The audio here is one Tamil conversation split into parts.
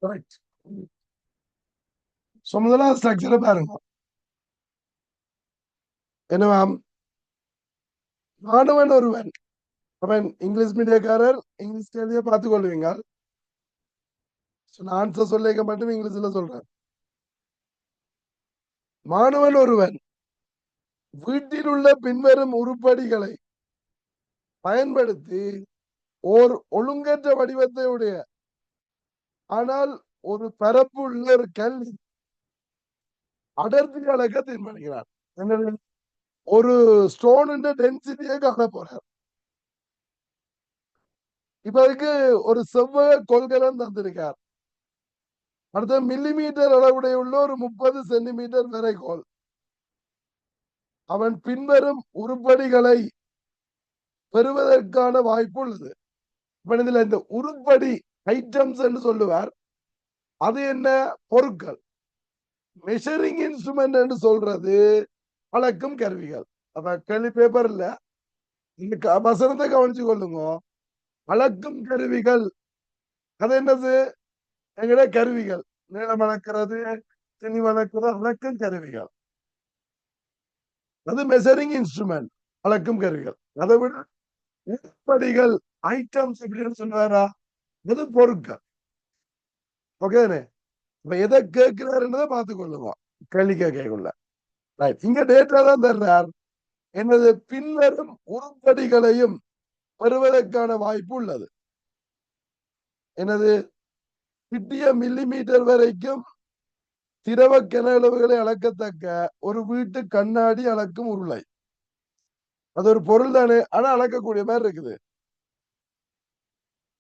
கரெக்ட். முதலாவது ஸ்ட்ரக்சரை பாருங்க. என்னவாம்? மாணவன் ஒருவன். அவன் இங்கிலீஷ் மீடியக்காரர், இங்கிலீஷ் கேள்வியை பார்த்துக் கொள்வீங்க. நான் ஆன்சர் சொல்லிக்க மட்டும் இங்கிலீஷ்ல சொல்றேன். மாணவன் ஒருவன் வீட்டில் உள்ள பின்வரும் உருப்படிகளை பயன்படுத்தி ஓர் ஒழுங்கற்ற வடிவத்தை உடைய ஆனால் ஒரு பரப்பு உள்ள ஒரு கல்வி அடர்த்தி அளக்க தீர்மானிக்கிறார். ஒரு ஸ்டோன் டென்சிட்டியை காண போறார். இப்ப அதுக்கு ஒரு செவ்வக கொள்கலன் தந்திருக்கார். அடுத்த மில்லிமீட்டர் அளவுடைய உள்ள ஒரு 30 சென்டிமீட்டர் வரைகோல். அவன் பின்வரும் உருப்படிகளை பெறுவதற்கான வாய்ப்பு உள்ளது. இதுல இந்த உருப்படி ஐட்டம்ஸ் என்று சொல்லுவார். அது என்ன? பொருட்கள். மெஷரிங் இன்ஸ்ட்ருமெண்ட் என்று சொல்றது அளக்கும் கருவிகள். அப்ப கேள்வி பேப்பர்ல இந்த வசனத்தை கவனிச்சு கொள்ளுங்க. அளக்கும் கருவிகள் அது என்னது? எங்கட கருவிகள். நீளம் அளக்கிறது, திணி அளக்கிறது, அளக்கும் கருவிகள். அது மெஷரிங் இன்ஸ்ட்ருமெண்ட், அளக்கும் கருவிகள். அதை விட உருப்படிகள் ஐட்டம்ஸ் எப்படின்னு சொல்லுவாரா? அது பொருட்கள். ஓகேனே? இப்ப எதை கேட்கிறாருன்றதை பார்த்துக் கொள்ளுவோம் கேள்வி கேட்கக்குள்ள. இங்க டேட்டா தான் தர்றார். எனது பின்வரும் உருப்படிகளையும் பெறுவதற்கான வாய்ப்பு உள்ளது. எனது கிட்டிய மில்லிமீட்டர் வரைக்கும் திரவ கன அளவுகளை அளக்கத்தக்க ஒரு வீட்டு கண்ணாடி அளக்கும் உருளை. அது ஒரு பொருள் தானே, ஆனா அளக்கக்கூடிய மாதிரி இருக்குது.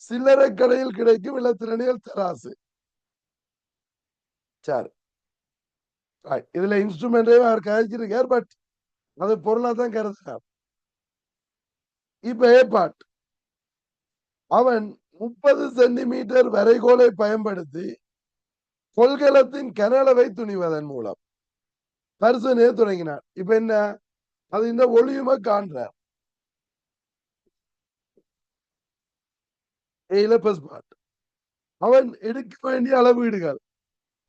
சில்லறை கடையில் கிடைக்கும் இலத்திரனியல் தராசு. சரி, இதுல இன்ஸ்ட்ருமெண்டையும் அவர் கழிச்சிருக்கார். பட் அது பொருளா தான் கருதுறார். இப்ப ஏற்பாட் அவன் 30 சென்டிமீட்டர் வரைகோலை பயன்படுத்தி கொள்கலத்தின் கன அளவை துணிவதன் மூலம் பரிசோதனையை தொடங்கினார். இப்ப என்ன? அது இந்த ஒளியுமை காண்றார். அவன் எடுக்க வேண்டிய அளவீடுகள்.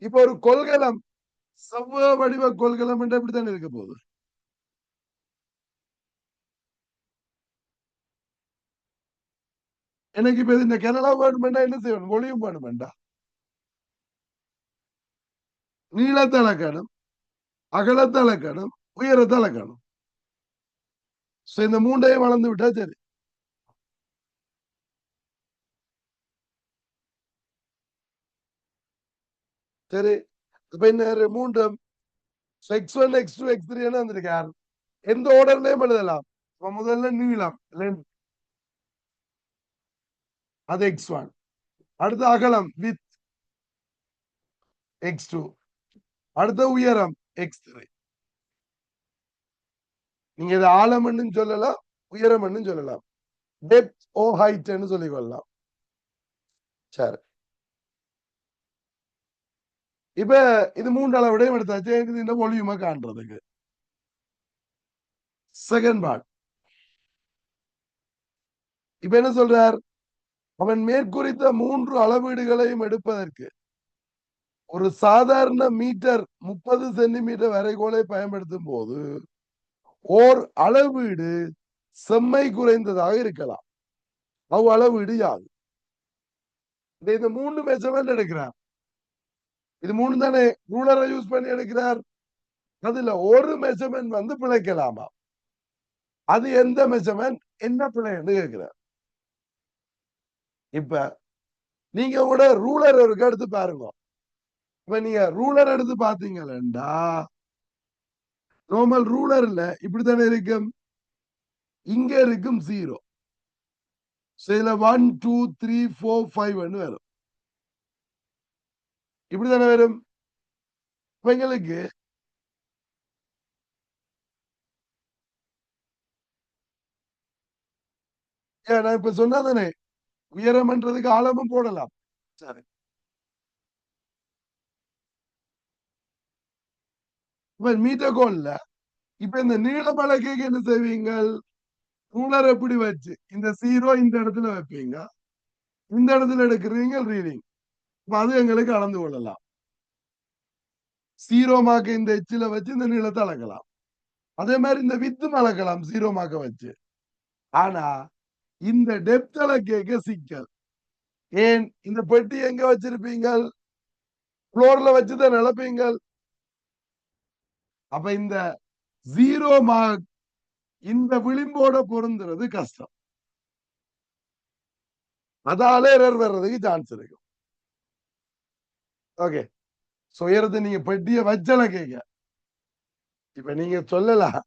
இப்ப ஒரு கொள்கலம், செவ்வக வடிவ கொள்கலம் என்று எப்படித்தான் இருக்க போகுது? எனக்கு இப்ப இந்த கனடா வேணுமெண்டா என்ன செய்யணும்? ஒளியும் வேணுமெண்டா, நீளத்தை அளக்கணும், அகலத்தை அளக்கணும், உயரத்தை அளக்கணும். இந்த மூண்டையும் வளர்ந்து விட்டா சரி. சரி, இப்ப என்ன மூன்றும் x1 x2 x3 வந்திருக்கார். எந்த ஆர்டர்லயும் எழுதலாம். முதல்ல நீளம், அது x1. அடுத்த அகலம் வித் x2. அடுத்த உயரம் x3. நீங்க இது ஆழம் சொல்லலாம், உயரம் சொல்லலாம். டெப்த் ஓ ஹைட் சொல்லிக் கொள்ளலாம். சரி, இப்ப இது மூன்று அளவுடையும் எடுத்தாச்சு. இந்த வால்யூமை காண்றதுக்கு செகண்ட் பார்ட். இப்ப என்ன சொல்றார்? அவன் மேற்குறித்த மூன்று அளவீடுகளையும் எடுப்பதற்கு ஒரு சாதாரண மீட்டர் 30 சென்டிமீட்டர் வரைகோலை பயன்படுத்தும் போது ஓர் அளவீடு செம்மை குறைந்ததாக இருக்கலாம். அவ் அளவீடு யாது? இந்த மூணு மெஷர்மெண்ட் எடுக்கிறார். இது மூணு தானே ரூலரை யூஸ் பண்ணி எடுக்கிறார். அதுல ஒரு மெஷர்மெண்ட் பிழைக்கலாமா? அது எந்த மெஷர்மெண்ட், என்ன பிழைன்னு கேட்கிறார். இப்ப நீங்க கூட ரூலர் இருக்கு, எடுத்து பாருங்க. இப்ப நீங்க ரூலர் எடுத்து பாத்தீங்கன்னா நார்மல் ரூலர்ல இப்படித்தானே இருக்கும். இங்க இருக்கும் 0. இதுல 1 2 3 4 5 வரும். இப்படித்தானே வரும். எங்களுக்கு நான் இப்ப சொன்னாதானே உயரம்ன்றதுக்கு ஆழமும் போடலாம். சரி, இப்ப மீட்டர் கோல்ல இப்ப இந்த நீள பலகைக்கு என்ன செய்வீங்க? ரூலர் எப்படி வச்சு இந்த 0 இந்த இடத்துல வைப்பீங்க, இந்த இடத்துல எடுக்கிறீங்க ரீடிங். அது எங்களுக்கு அளந்து கொள்ளலாம். 0 மார்க்க இந்த எச்சில வச்சு இந்த நீளத்தை அளக்கலாம். அதே மாதிரி இந்த வித்தும் அளக்கலாம் 0 மார்க்க வச்சு. ஆனா இந்த டெப்த் அளக்க சிக்கல். ஏன் இந்த பெட்டி எங்க வச்சிருப்பீங்க? புளோர்ல வச்சுதான் நிலப்பீங்க. அப்ப இந்த 0 மார்க் இந்த விளிம்போட பொருந்துறது கஷ்டம். அதால எரர் வர்றதுக்கு சான்ஸ் இருக்கு. ஓகே, உயரத்தை நீங்க பெட்டிய வச்சல கேட்க. இப்ப நீங்க சொல்லலாம்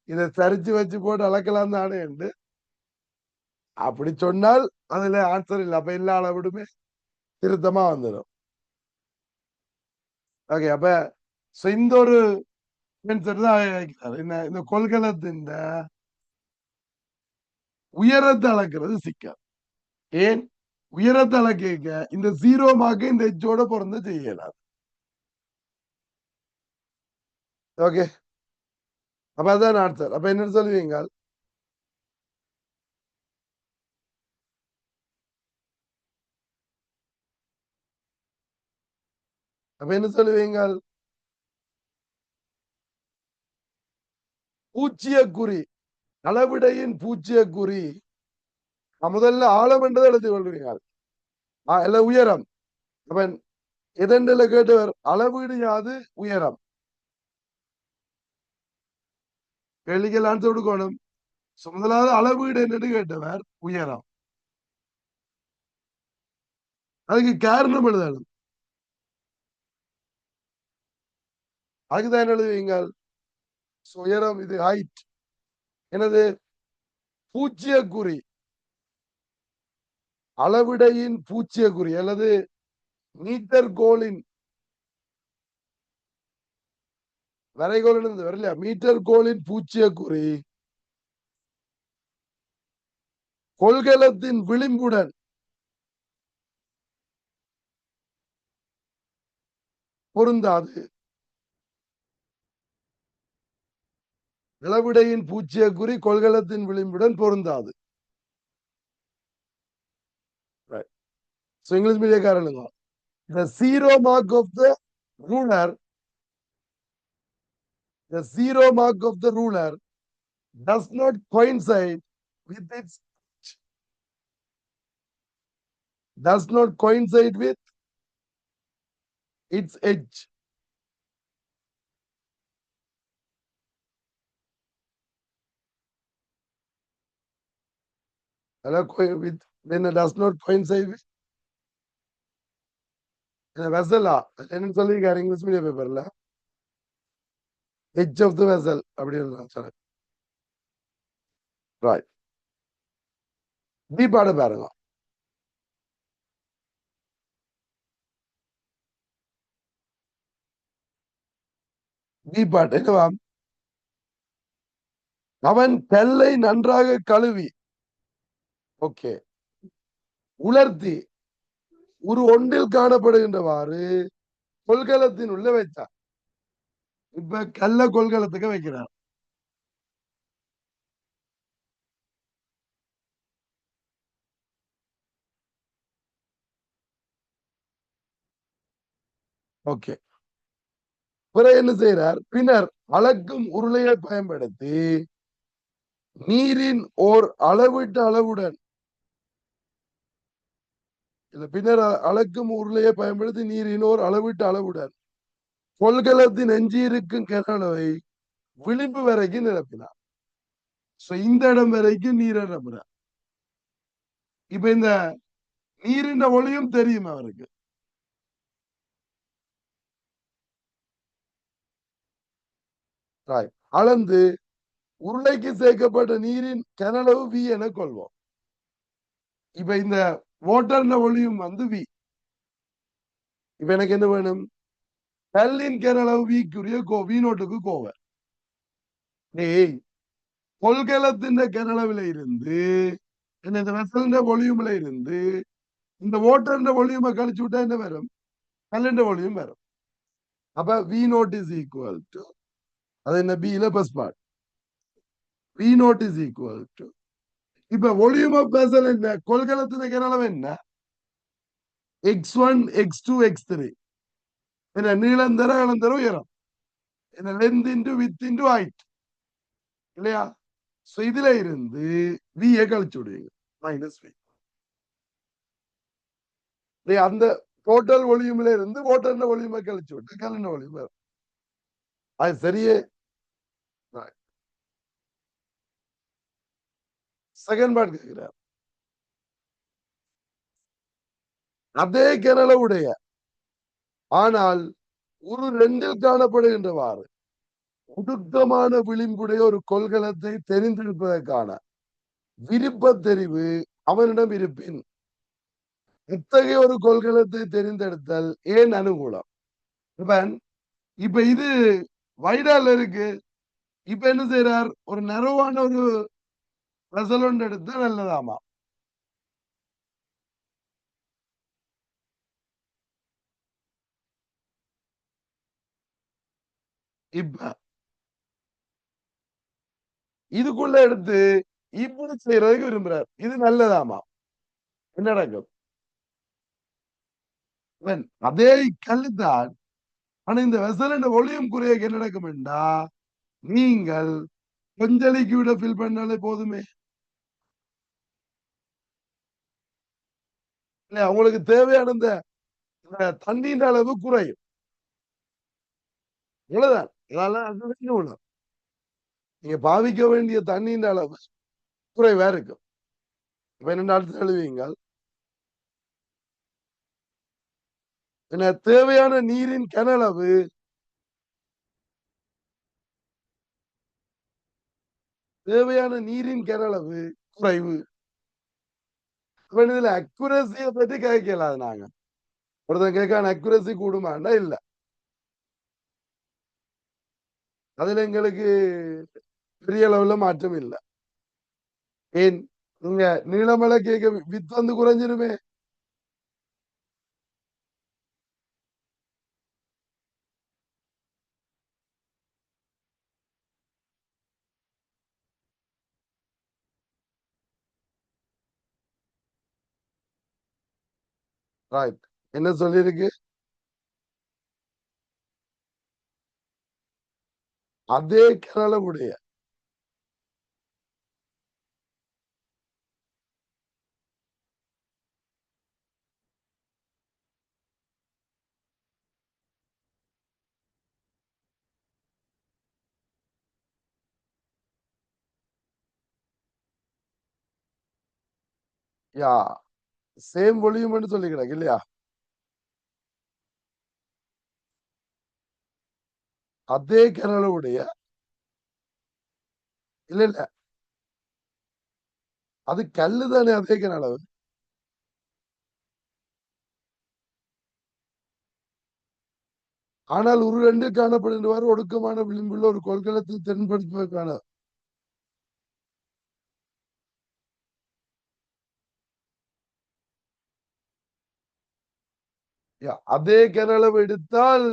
இதை சரிச்சு வச்சு போட்டு அளக்கலாம் தானே என்று. அப்படி சொன்னால் அதுல ஆன்சர் இல்லை. அப்ப எல்லா அளவிடுமே திருத்தமா வந்துடும். ஓகே, அப்ப இந்த ஒரு இந்த கொள்கலத்தின் உயரத்தை அளக்கிறது சிக்கல். ஏன் உயரத்தை அளக்க இந்த 0 மார்க்க இந்த எச்சோட பிறந்த செய்யலாம். ஓகே, அப்ப அதான் ஆன்சர். அப்ப என்ன சொல்லுவீங்க? அப்ப என்ன சொல்லுவீங்க? பூச்சிய குறி, அளவிடையின் பூச்சிய குறி. முதல்ல ஆழம் என்றதை எழுதி கொள்வீங்க. இல்ல உயரம். அவன் எதெண்டில் கேட்டவர் அளவீடு யாது உயரம். கேள்விகள் ஆன்சர் கொடுக்கணும். முதலாவது அளவீடு என்னன்னு கேட்டவர் உயரம். அதுக்கு காரணம் எழுதணும். அதுக்குதான் என்ன எழுதுவீங்க? உயரம் இது ஹைட். எனது பூச்சிய குறி, அளவிடையின் பூச்சிய குறி அல்லது மீட்டர் கோலின் வரைகோல் வரலையா? மீட்டர் கோலின் பூச்சிய குறி கொள்கலத்தின் விளிம்புடன் பொருந்தாது. அளவிடையின் பூச்சிய குறி கொள்கலத்தின் விளிம்புடன் பொருந்தாது. இங்கிலீஷ் மீடியக்காரனுங்க, the zero mark of the ruler, the zero mark of the ruler does not coincide with its does not coincide with its edge. With when it does not coincide with vessel என்னன்னு சொல்லிருக்காரு இங்கிலீஷ் மீடியம் பேப்பர்ல. edge of the vessel அப்படின்னு ரைட். பி பாட பாருங்க. பி பாட் என்னவா? அவன் கல்லை நன்றாக கழுவி ஓகே உலர்த்தி ஒரு ஒன்றில் காணப்படுகின்றவாறு கொள்கலத்தின் உள்ள வைத்தார். இப்ப கல்ல கொள்கலத்துக்கு வைக்கிறார். ஓகே, பிறகு என்ன செய்யறார்? பின்னர் அளக்கும் உருளையை பயன்படுத்தி நீரின் ஓர் அளவிட்ட அளவுடன் பின்னர் அளக்கும் உருளையை பயன்படுத்தி நீரின் ஓர் அளவிட்ட அளவுடன் கொள்கலத்தின் எஞ்சியிருக்கும் கிணலை விளிம்பு வரைக்கும் நிரப்பினார். இந்த இடம் வரைக்கும் நீரை நிரப்பினார். இப்ப இந்த நீரின் ஒளியும் தெரியும் அவருக்கு. அளந்து உருளைக்கு சேர்க்கப்பட்ட நீரின் கனளவு வி என கொள்வோம். இப்ப இந்த வாட்டர்ல ஒளியும் வந்து வி. இப்ப எனக்கு என்ன வேணும்? கல்லின் கனளவு விக்குரிய வி நோட்டுக்கு கோவை. டேய், கொள்கலத்தின் கனளவுல இருந்து இந்த வெசல் ஒளியும்ல இருந்து இந்த வாட்டர் ஒளியுமை கழிச்சு விட்டா என்ன வரும்? கல்லின் ஒளியும் வரும். அப்ப V naught is equal to அது என்ன? பியில first part V naught is equal to இப்ப ஒளியும் ஆஃப் வெசல் என்ன? கொள்கலத்தின் கனளவு என்ன? x1 x2 x3 என்ன நீளம் தர இளம் தர உயரம் என்ன length into width into height இல்லையா? சோ இதுல இருந்து v கழிச்சு விடுவீங்க மைனஸ் வி அந்த டோட்டல் வால்யூம்ல இருந்து வாட்டர் வால்யூமை கழிச்சு விட்டு கலண்ட வால்யூம் அது சரியே. செகண்ட் பார்ட் கேட்கிறார். அதே கனளவுடைய ஆனால் ஒரு ரெண்டில் காணப்படுகின்றவாறு ஒடுக்கமான விளிம்புடைய ஒரு கொள்கலத்தை தெரிந்தெடுப்பதற்கான விருப்ப தெரிவு அவனிடம் இருப்பின் இத்தகைய ஒரு கொள்கலத்தை தெரிந்தெடுத்தல் ஏன் அனுகூலம்? இப்ப இது வைடால இருக்கு. இப்ப என்ன செய்யறார்? ஒரு நரவான ஒரு வெசல் ஒன்று எடுத்தா நல்லதாமா. இப்ப இதுக்குள்ள எடுத்து இப்படி செய்யறதுக்கு விரும்புறார். இது நல்லதாமா. என்ன நடக்கும்? அதே கல்லுத்தான். ஆனா இந்த வெசல் ஒளியும் குறைய என்ன நடக்கும் என்றா நீங்கள் கொஞ்சலிக்கு விட ஃபில் பண்ணாலே போதுமே இல்ல, உங்களுக்கு தேவையான இந்த தண்ணீர் அளவு குறையும். இவ்வளவுதான். இதெல்லாம் நீங்க பாவிக்க வேண்டிய தண்ணீர் அளவு குறைவா இருக்கும். இப்ப என்ன அடுத்து எழுதுவீங்கள் என்ன தேவையான நீரின் கனளவு தேவையான நீரின் கனளவு குறைவு. இதுல அக்குரசியை பற்றி கேட்கலாது. நாங்க ஒருத்தன் கேட்கான அக்குரசி கூடுமாண்டா இல்ல. அதுல எங்களுக்கு பெரிய அளவுல மாற்றம் இல்லை. ஏன் நீங்க நீளமலை கேட்க வித் வந்து குறைஞ்சிருமே. ரைட். என்ன சொல்லிருக்கு? அதே கனளவுடைய யா சேம் வால்யூம் சொல்லி கிடக்கு இல்லையா? அதே கனளவுடைய இல்ல இல்ல, அது கல்லு தானே அதே கனளவு. ஆனால் ஒரு ரெண்டு காணப்படுகின்றவாறு ஒடுக்கமான விளிம்புள்ள ஒரு கொள்கலத்தில் தென்படுத்துவதற்கான அதே கனளவு எடுத்தால்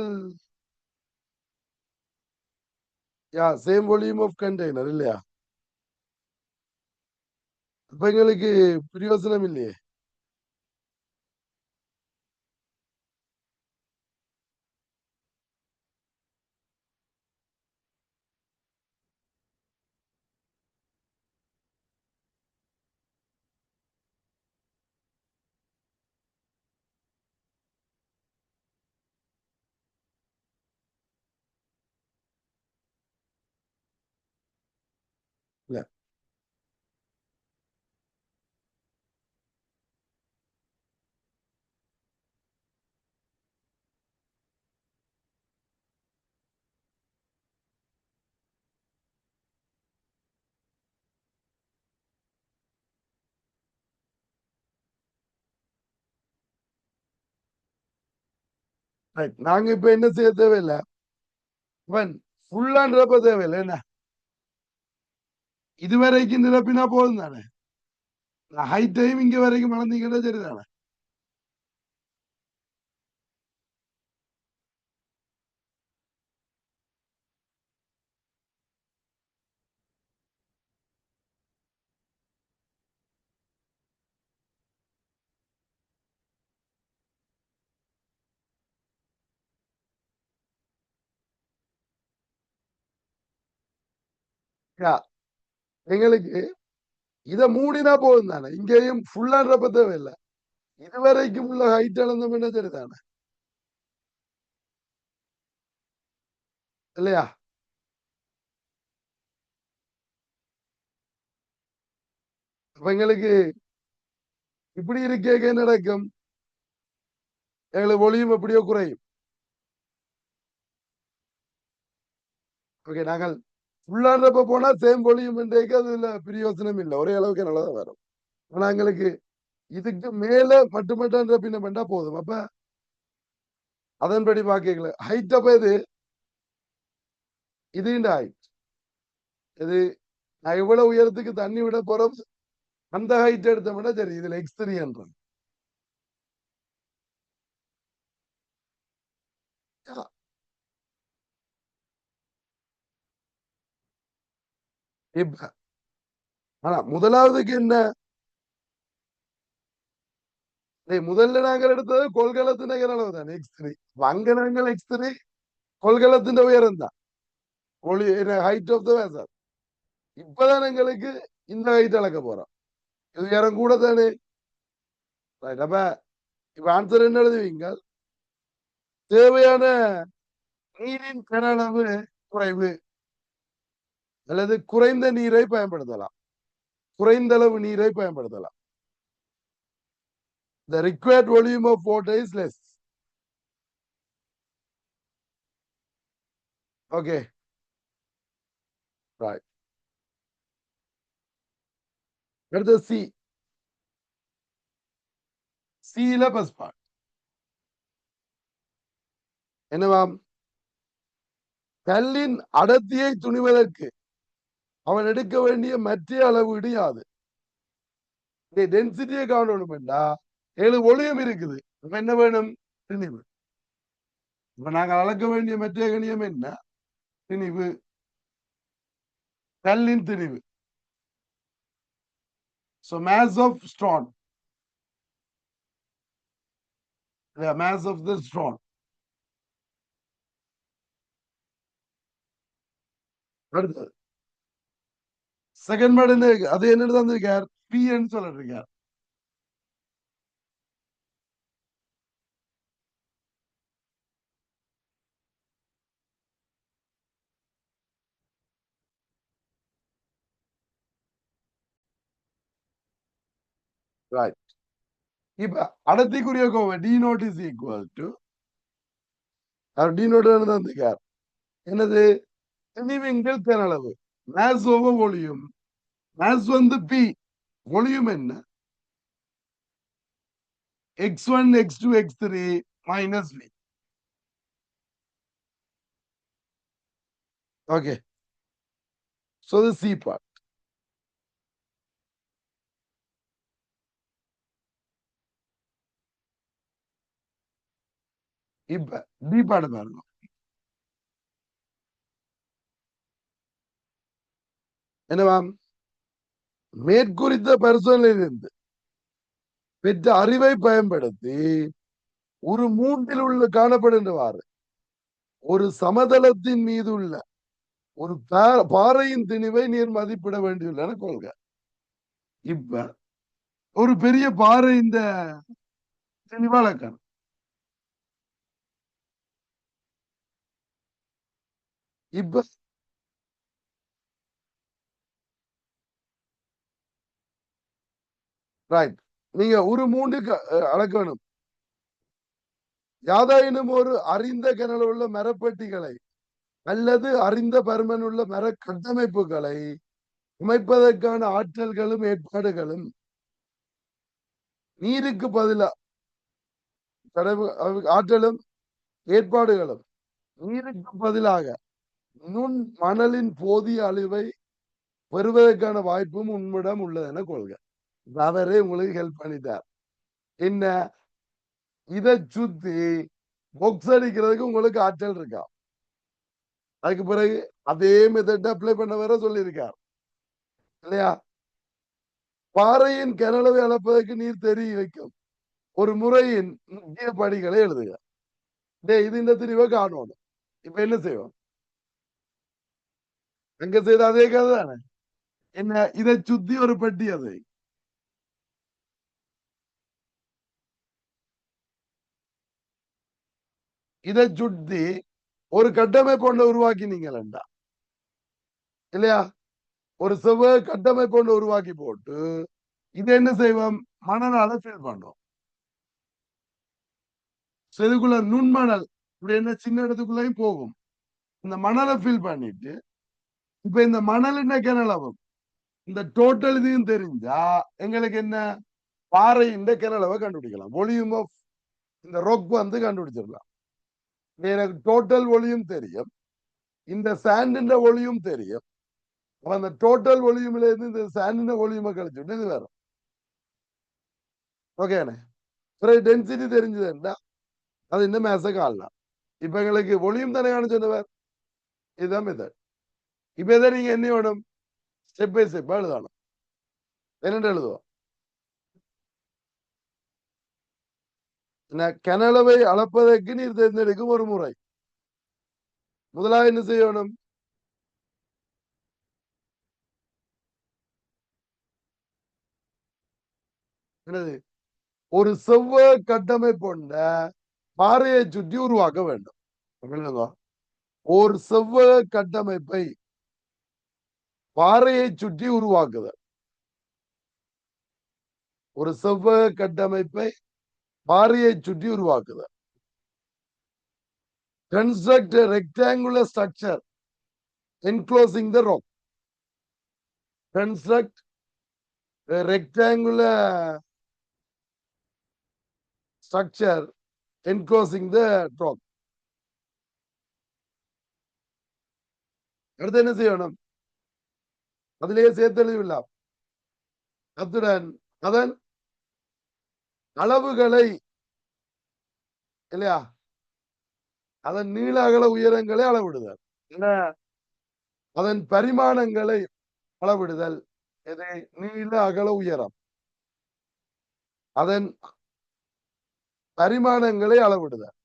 சேம் வால்யூம் ஆஃப் கண்டெய்னர் இல்லையா? இப்ப எங்களுக்கு பிரயோசனம் இல்லையே. இல்ல. ரைட். நாங்க இப்ப என்ன செய்ய தேவையில்லை. இவன் ஃபுல்லா நிரப்ப தேவையில்லை. என்ன இதுவரைக்கும் நிரப்பினா போதும் தானே. ஹை டைம் இங்க வரைக்கும் வளர்ந்தீங்கன்னா சரிதானே. யா, எங்களுக்கு இதை மூடினா போதும் தானே, இங்கேயும் ஃபுல்லான்றப்ப தேவையில்லை. இதுவரைக்கும் உள்ள ஹைட் அளந்தோம் என்ன சரிதானே, இல்லையா? அப்ப எங்களுக்கு இப்படி இருக்கே நடக்கும், எங்களுக்கு ஒளியும் எப்படியோ குறையும். ஓகே, நாங்கள் ஃபுல்லான்றப்ப போனா சேம் ஒளியும் அதுல பிரயோசனம் இல்லை, ஒரே அளவுக்கு நல்லதா வரும். ஆனா எங்களுக்கு இதுக்கு மேல மட்டுமன்ற பின்ன பண்ணா போதும். அப்ப அதன்படி பாக்கல ஹைட், அப்ப இது இந்த ஹைட், இது நான் எவ்வளவு உயரத்துக்கு தண்ணி விட போறோம் அந்த ஹைட் எடுத்தோம்னா சரி, இதுல X3 என்றோம். இப்ப ஆனா முதலாவதுக்கு என்ன, முதல்ல நாங்கள் எடுத்தது கொள்கலத்தின் அளவு தான் X3. அங்க நாங்கள் X3 கொள்கலத்தின் உயரம் தான், ஒளி ஹைட் ஆஃப் த வேசர். இப்பதான் எங்களுக்கு இந்த ஹைட் அளக்க போறோம், இது உயரம் கூட தானே. அப்ப இப்ப ஆன்சர் என்ன எழுதுவீங்க, தேவையான நீரின் கன குறைவு அல்லது குறைந்த நீரை பயன்படுத்தலாம், குறைந்த அளவு நீரை பயன்படுத்தலாம். The required volume of water is less. Okay, right. அடுத்து சில பஸ் பார்ட் என்னவாம், கல்லின் அடர்த்தியை துணிவதற்கு அவன் எடுக்க வேண்டிய மற்ற அளவீடு யாது. டென்சிட்டியை காணணும்டா, 7 ஒளியம் இருக்குது, அப்ப என்ன வேணும், திணிவு. இப்ப நாங்கள் அளக்க வேண்டிய மற்ற கணியம் என்ன, திணிவு, கல்லின் திணிவு. So mass of stone, the mass of the stone. அடுத்தது செகண்ட் வேர்டு என்ன, அது என்னன்னு தந்திருக்கார், பின்னு சொல்லிட்டு இருக்கார். ரைட். இப்ப அடர்த்திக்குரிய கோவை D naught is equal to, D naught தந்திருக்கார் என்னது, திணிவிங்கள் கனளவு, மேஸ் ஓவர் ஒளியும். மேஸ் வந்து பி, ஒளியும் என்ன, X1 X2 X3 minus V. Okay, so the C part. இப்ப டி பாடு பாருங்க, என்னவாம், மேற்குறித்த பரிசோதனையிலிருந்து பெற்ற அறிவை பயன்படுத்தி ஒரு மூன்றில் உள்ள காணப்படுகின்றவாறு ஒரு சமதளத்தின் மீது உள்ள ஒரு பாறையின் திணிவை நீர் மதிப்பிட வேண்டியுள்ளன கொள்க. இப்ப ஒரு பெரிய பாறை இந்த திணிவாளக்கான, இப்ப ரைட், நீங்க ஒரு மூன்றுக்கு அளக்கணும். யாதாயினும் ஒரு அறிந்த கிணறு உள்ள மரப்பெட்டிகளை அல்லது அறிந்த பருமன் உள்ள மர கட்டமைப்புகளை அமைப்பதற்கான ஆற்றல்களும் ஏற்பாடுகளும் நீருக்கு பதிலா ஆற்றலும் ஏற்பாடுகளும் நீருக்கு பதிலாக நுண் மணலின் போதிய அழிவை பெறுவதற்கான வாய்ப்பும் உன்னிடம் உள்ளது என கொள்க. அவரே உங்களுக்கு ஹெல்ப் பண்ணிட்டார். என்ன, இதை சுத்தி பொக்ஸ் அடிக்கிறதுக்கு உங்களுக்கு ஆற்றல் இருக்கா, அதுக்கு பிறகு அதே மெத்தட் அப்ளை பண்ண வர சொல்லியிருக்கார் இல்லையா. பாறையின் கனளவை அளப்பதற்கு நீர் தெரிய வைக்கும் ஒரு முறையின் முக்கிய படிகளை எழுதுக. இது இந்த திரிவை காணணும். இப்ப என்ன செய்வோம், அங்க செய்த அதே கதை தானே. என்ன இதை சுத்தி ஒரு பெட்டி, அது இதை சுத்தி ஒரு கட்டமைப்பு ஒன்று உருவாக்கினீங்களா இல்லையா? ஒரு செவ்வக கட்டமைப்பு ஒன்று உருவாக்கி போட்டு இது என்ன செய்வோம், மணலால ஃபில் பண்றோம். இதுக்குள்ள நுண்மணல் இப்படி என்ன சின்ன இடத்துக்குள்ளேயும் போகும். இந்த மணலை ஃபில் பண்ணிட்டு இப்ப இந்த மணல் என்ன கிணளவும் இந்த டோட்டல் இதையும் தெரிஞ்சா எங்களுக்கு என்ன பாறை இந்த கிணளவை கண்டுபிடிக்கலாம். வால்யூம் ஆஃப் இந்த ரொக் வந்து கண்டுபிடிச்சிடலாம். எனக்கு டோட்டல் ஒளியும் தெரியும், இந்த சாண்டின் ஒளியும் தெரியும். அந்த டோட்டல் ஒளியும்ல இருந்து இந்த சாண்டின் ஒளியுமை கழிச்சுட்டு இது வரும். ஓகேண்ணே. டென்சிட்டி தெரிஞ்சதுன்னா அது இந்த மேச காணலாம். இப்ப எங்களுக்கு ஒளியும் தானே காணிச்சவர், இதுதான் மெத்தட். இப்ப எதை நீங்க என்ன வேணும், ஸ்டெப் பை ஸ்டெப் எழுதணும். என்னென்று எழுதுவோம், கனளவை அளப்பதற்கு நீர் தேர்ந்தெடுக்கும் ஒரு முறை. முதலாக என்ன செய்யணும், என்னது, ஒரு செவ்வக கட்டமைப்பு கொண்ட பாறையை சுற்றி உருவாக்க வேண்டும். ஒரு செவ்வக கட்டமைப்பை பாறையை சுற்றி உருவாக்குதல். ஒரு செவ்வக கட்டமைப்பை பாறையை சுற்றி உருவாக்குதல். Construct a rectangular structure enclosing the rock. Construct a rectangular structure enclosing the rock. அடுத்து என்ன செய்யணும், அதிலேயே சேர்த்தெழுவில்லாம். அத்துடன் அதன் அளவுகளை இல்லையா, அதன் நீள அகல உயரங்களை அளவிடுதல், அதன் பரிமாணங்களை அளவிடுதல். எதை, நீள அகல உயரம், அதன் பரிமாணங்களை அளவிடுதல்.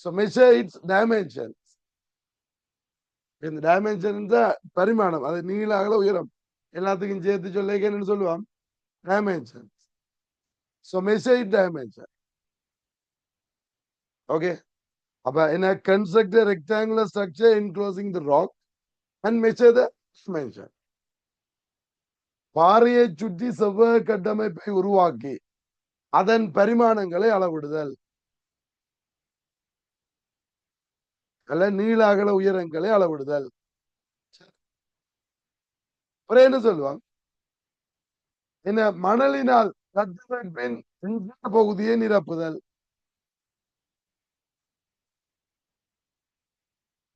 So measure its dimensions. இந்த டைமென்ஷன் பரிமாணம், அது நீள அகல உயரம் எல்லாத்துக்கும் சேர்த்து சொல்ல என்னன்னு சொல்லுவான், dimension. So measure its dimension. Okay. அப்ப என்ன, construct a rectangular structure enclosing the rock and measure the dimension. பாறையை சுற்றி செவ்வக கட்டமைப்பை உருவாக்கி அதன் பரிமாணங்களை அளவிடுதல், அல்ல நீள அகல உயரங்களை அளவிடுதல். அப்புறம் என்ன சொல்லுவாங்க, என்ன, மணலினால் கட்டமைப்பின் பகுதியை நிரப்புதல்.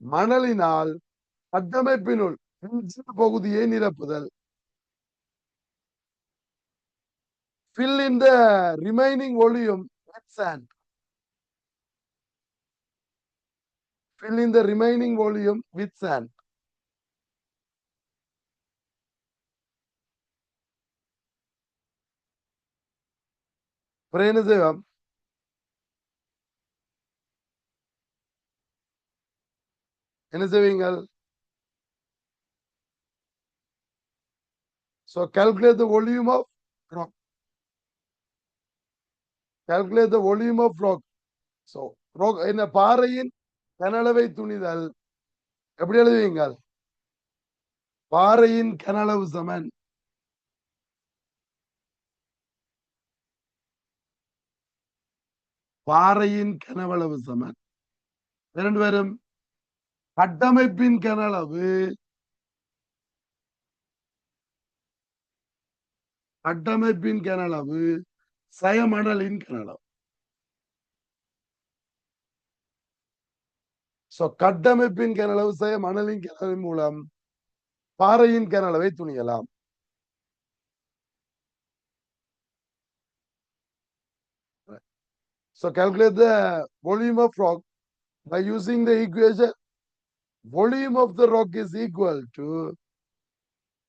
மணலினால் கட்டமைப்பினுள் பகுதியை நிரப்புதல். Fill in the remaining volume with sand. Fill in the remaining volume with sand. என்ன செய்வோம், என்ன செய்வீங்கள், so calculate the volume of rock. Calculate the volume of rock. So rock என்ன, பாறையின் கனளவை துணிதல். எப்படி எழுதுவீங்கள், பாறையின் கனளவு சமன் பாறையின் கனவளவு சமன் இரண்டு பேரும் கட்டமைப்பின் கனளவு சயமணலின் கனளவு. கட்டமைப்பின் கனளவு சயமணலின் கனவு மூலம் பாறையின் கனளவை துணியலாம். So calculate the volume of rock by using the equation. Volume of the rock is equal to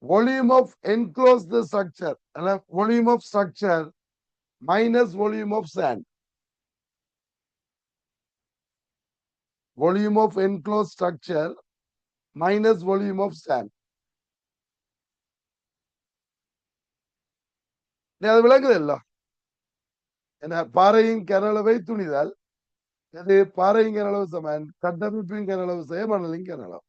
volume of enclosed the structure, volume of structure minus volume of sand. Volume of enclosed structure minus volume of sand. அது விளங்குதல்ல. என்ன பாறையின் கனளவை துணிதால் அது பாறையின் கனளவு சமன் கட்டமைப்பின் கனளவு செய்ய மணலின் கனளவு.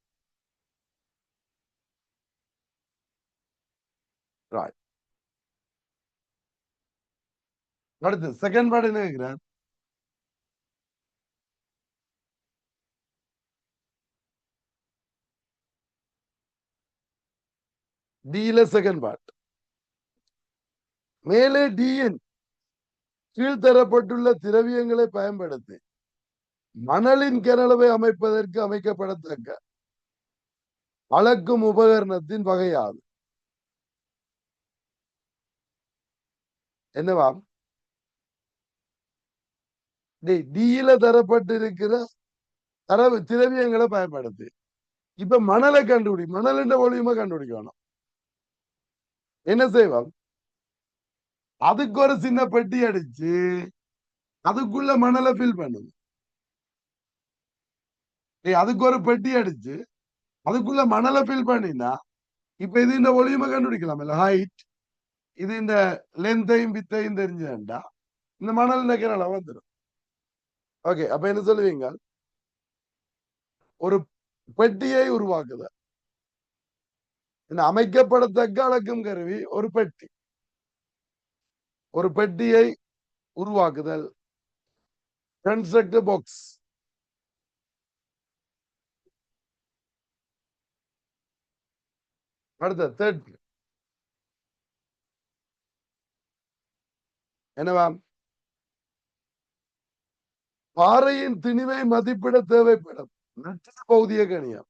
Right. அடுத்து செகண்ட் பார்ட் என்ன கேட்கிறார்? டில செகண்ட் பார்ட். மேலே டியின் கீழ்த்தரப்பட்டுள்ள திரவியங்களை பயன்படுத்தி மணலின் கனளவை அமைப்பதற்கு அமைக்கப்படத்தக்க அளக்கும் உபகரணத்தின் வகையாகும். என்னவாம்? டியில தரப்பட்டிருக்கிற தரவு திரவியங்களை பயன்படுத்தி இப்ப மணலை கண்டுபிடி, மணலின் ஒளியுமா கண்டுபிடிக்கணும். என்ன செய்வோம்? அதுக்கு ஒரு சின்ன பெட்டி அடிச்சு அதுக்குள்ள மணலை ஃபில் பண்ணுது. அதுக்கு ஒரு பெட்டி அடிச்சு அதுக்குள்ள மணலை ஃபில் பண்ணினா இப்ப இது இந்த ஒளியுமா கண்டுபிடிக்கலாம் இல்ல? ஹைட் இது இந்த லென்த்தையும் வித்தையும் தெரிஞ்சா இந்த மணல் நெக்கனால வந்துடும். ஓகே, அப்ப என்ன சொல்லுவீங்க? ஒரு பெட்டியை உருவாக்குதல். அமைக்கப்படத்தக்க அளக்கும் கருவி ஒரு பெட்டி. ஒரு பெட்டியை உருவாக்குதல். Construct box. அடுத்த தேர்ட் என்னவா? பாறையின் திணிவை மதிப்பிட தேவைப்படும் பௌதிக கணியம்.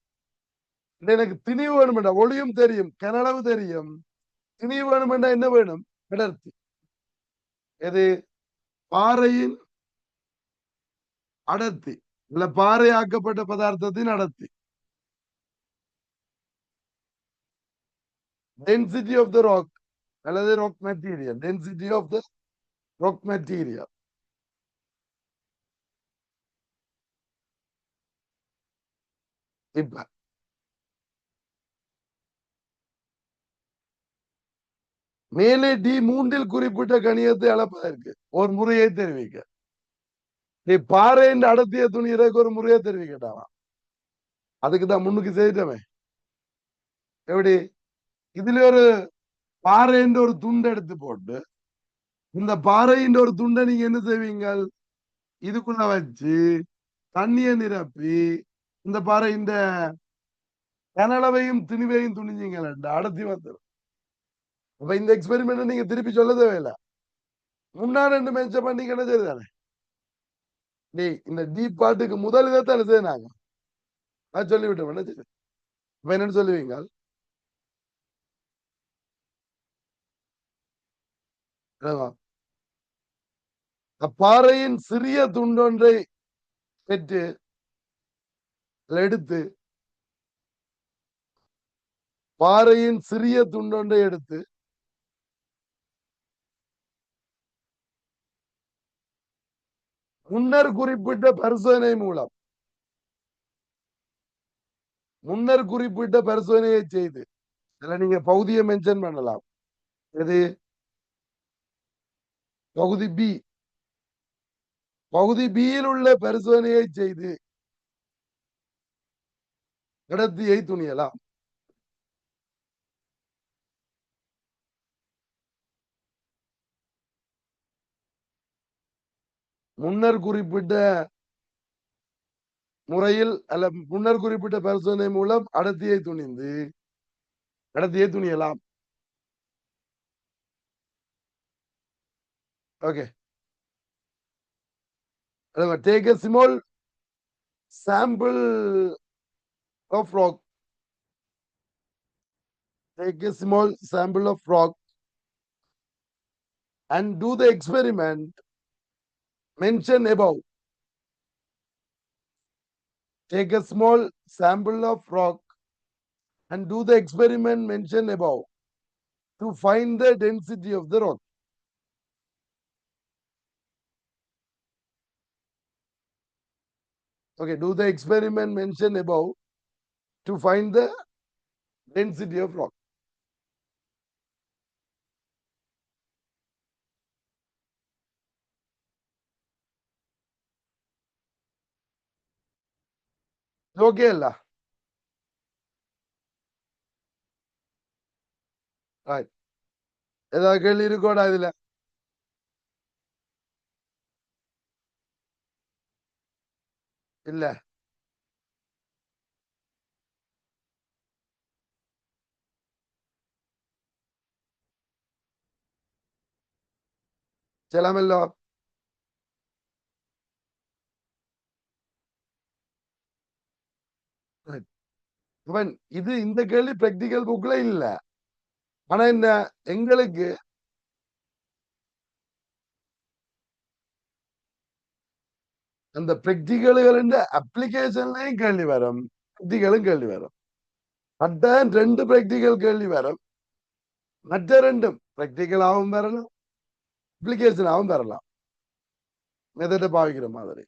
எனக்கு திணிவு வேணுமெண்டா ஒளியும் தெரியும், கனளவு தெரியும். திணிவு வேணுமெண்டா என்ன வேணும்? அடர்த்தி. எது? பாறையின் அடர்த்தி இல்ல பாறையாக்கப்பட்ட பதார்த்தத்தின் அடர்த்தி. டென்சிட்டி ஆஃப் த ராக் அல்லது rock material. Density of the rock material. இப்ப மேலே டி மூன்றில் குறிப்பிட்ட கணியத்தை அளப்பதற்கு ஒரு முறையை தெரிவிக்க. நீ பாறையின் அடர்த்திய துணியறதுக்கு ஒரு முறையை தெரிவிக்கட்டாமா? அதுக்குதான் முன்னுக்கு செய்தமே. எப்படி? இதுல ஒரு பாறைன்ற ஒரு துண்டை எடுத்து போட்டு இந்த பாறையின் ஒரு துண்டை நீங்க என்ன செய்வீங்க? இதுக்குள்ள வச்சு தண்ணியை நிரப்பி இந்த பாறை இந்த கனளவையும் திணிவையும் துணிஞ்சீங்கள அடர்த்தி வந்துடும். அப்ப இந்த எக்ஸ்பெரிமெண்ட் நீங்க திருப்பி சொல்ல தேவையில்லை. முன்னாடி ரெண்டு மென்ஷன் பண்ணிக்கணும். சரிதானே? நீ இந்த டீப் பாட்டுக்கு முதல் இதைத்தானே செய்யினாங்க. அது சொல்லிவிட்டோம். என்ன சரி, இப்ப என்னன்னு சொல்லுவீங்க? பாறையின் சிறிய துண்டொன்றை பெற்று எடுத்து பாறையின் சிறிய துண்டொன்றை எடுத்து முன்னர் குறிப்பிட்ட பரிசோதனையை செய்து இதுல நீங்க பகுதியை மென்ஷன் பண்ணலாம். எது? பகுதி பி. பகுதி பியில் உள்ள பரிசோதனையை செய்து கடத்தியை துணியலாம். முன்னர் குறிப்பிட்ட முறையில் அல்ல முன்னர் குறிப்பிட்ட பரிசோதனை மூலம் அடர்த்தியை துணியலாம். Okay. Take a small sample of rock. Take a small sample of rock and do the experiment mentioned above. Take a small sample of rock and do the experiment mentioned above to find the density of the rock. Okay, do the experiment mentioned above to find the density of rock. Okay அல்ல ரைட் ஏதாவது கேள்வி இருக்கோடா இதுல இல்ல ചെല്ലാമല്ലോ இவன் இது இந்த கேள்வி பிராக்டிக்கல் புக்ல இல்ல ஆனா என்ன எங்களுக்கு அந்த பிராக்டிகல்களின் அப்ளிகேஷன்லயும் கேள்வி வரும் பிராக்டிகலும் கேள்வி வரும் அதான் ரெண்டு பிராக்டிகல் கேள்வி வரும் மற்ற ரெண்டும் பிராக்டிகலாகவும் வரலாம் அப்ளிகேஷனாகவும் வரலாம் மெத்தட பாவிக்கிற மாதிரி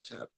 சரி